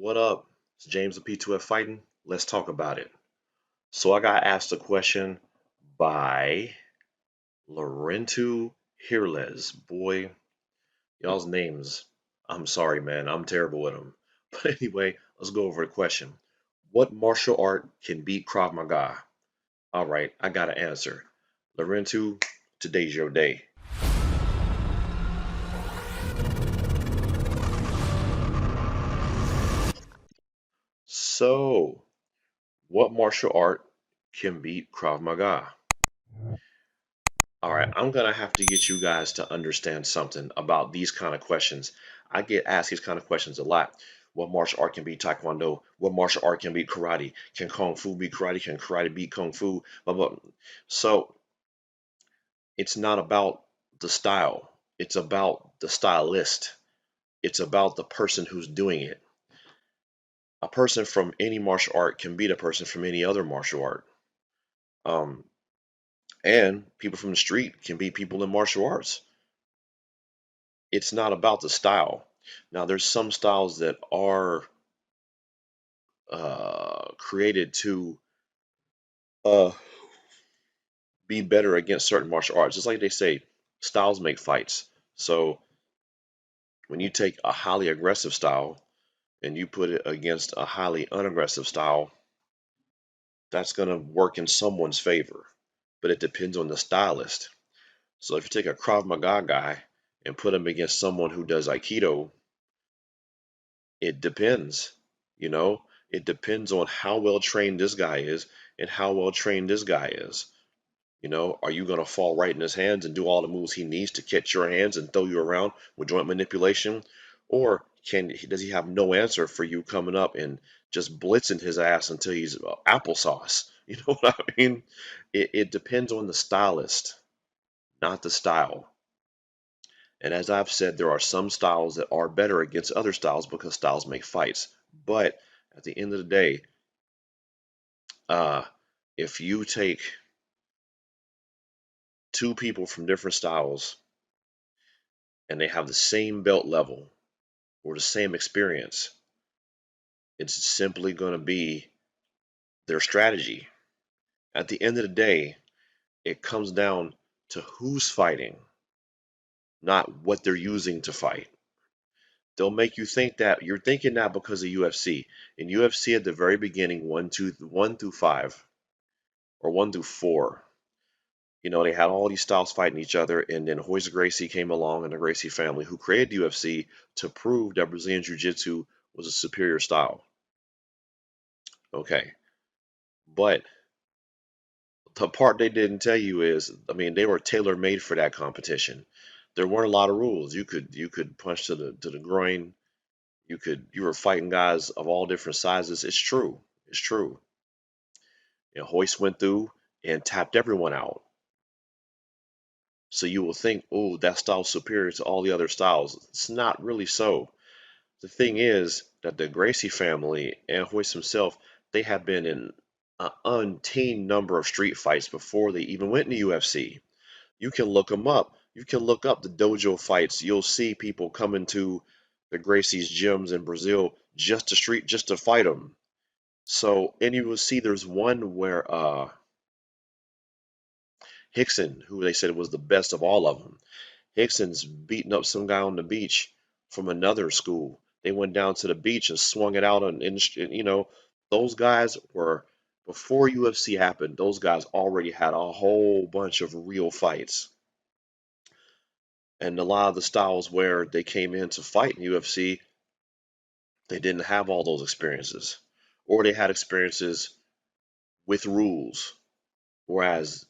What up? It's James of P2F Fighting. Let's talk about it. So I got asked a question by Laurentiu Hirlez. Boy, y'all's names. I'm sorry, man. I'm terrible with them. But anyway, let's go over the question. What martial art can beat Krav Maga? All right, I got an answer. Laurentiu, today's your day. So, what martial art can beat Krav Maga? All right, I'm gonna have to get you guys to understand something about these kind of questions. I get asked these kind of questions a lot. What martial art can beat Taekwondo? What martial art can beat karate? Can Kung Fu beat karate? Can karate beat Kung Fu? Blah, blah. So it's not about the style. It's about the stylist. It's about the person who's doing it. A person from any martial art can beat a person from any other martial art. Um, and people from the street can beat people in martial arts. It's not about the style. Now, there's some styles that are created to uh, be better against certain martial arts. Just like they say, styles make fights. So when you take a highly aggressive style and you put it against a highly unaggressive style, that's going to work in someone's favor. But it depends on the stylist. So if you take a Krav Maga guy and put him against someone who does Aikido, it depends. You know, it depends on how well trained this guy is and how well trained this guy is. Are you going to fall right in his hands and do all the moves he needs to catch your hands and throw you around with joint manipulation? Or does he have no answer for you coming up and just blitzing his ass until he's applesauce? You know what I mean? It depends on the stylist, not the style. And as I've said, there are some styles that are better against other styles because styles make fights. But at the end of the day, uh, if you take two people from different styles and they have the same belt level or the same experience, it's simply going to be their strategy. At the end of the day, it comes down to who's fighting, not what they're using to fight. They'll make you think that you're thinking that because of UFC. In UFC at the very beginning, one through five or one through four, they had all these styles fighting each other, and then Royce Gracie came along and the Gracie family, who created UFC to prove that Brazilian Jiu-Jitsu was a superior style. Okay, but the part they didn't tell you is, I mean, they were tailor made for that competition. There weren't a lot of rules. You could punch to the groin. You were fighting guys of all different sizes. It's true. It's true. Hoist went through and tapped everyone out. So you will think, oh, that style's superior to all the other styles. It's not really so. The thing is that the Gracie family and Hoist himself, they have been in an umpteen number of street fights before they even went into UFC. You can look them up. You can look up the dojo fights. You'll see people coming to the Gracie's gyms in Brazil just to fight them. So, and you will see there's one where Hickson, who they said was the best of all of them, Hickson's beating up some guy on the beach from another school. They went down to the beach and swung it out, and those guys were, before UFC happened. Those guys already had a whole bunch of real fights, and a lot of the styles where they came in to fight in UFC, they didn't have all those experiences, or they had experiences with rules, whereas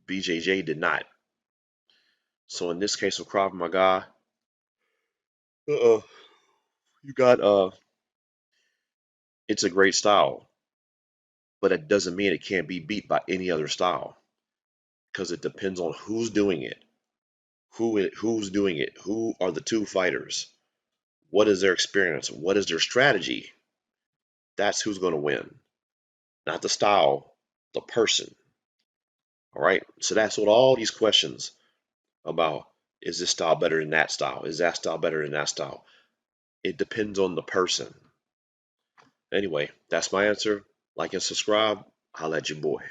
BJJ did not. So in this case of Krav Maga, uh, you got it's a great style, but it doesn't mean it can't be beat by any other style because it depends on who's doing it, who's doing it, who are the two fighters, what is their experience, what is their strategy. That's who's going to win, not the style, the person. All right. So that's what all these questions about, is this style better than that style? Is that style better than that style? It depends on the person. Anyway, that's my answer. Like and subscribe. Holla at your boy.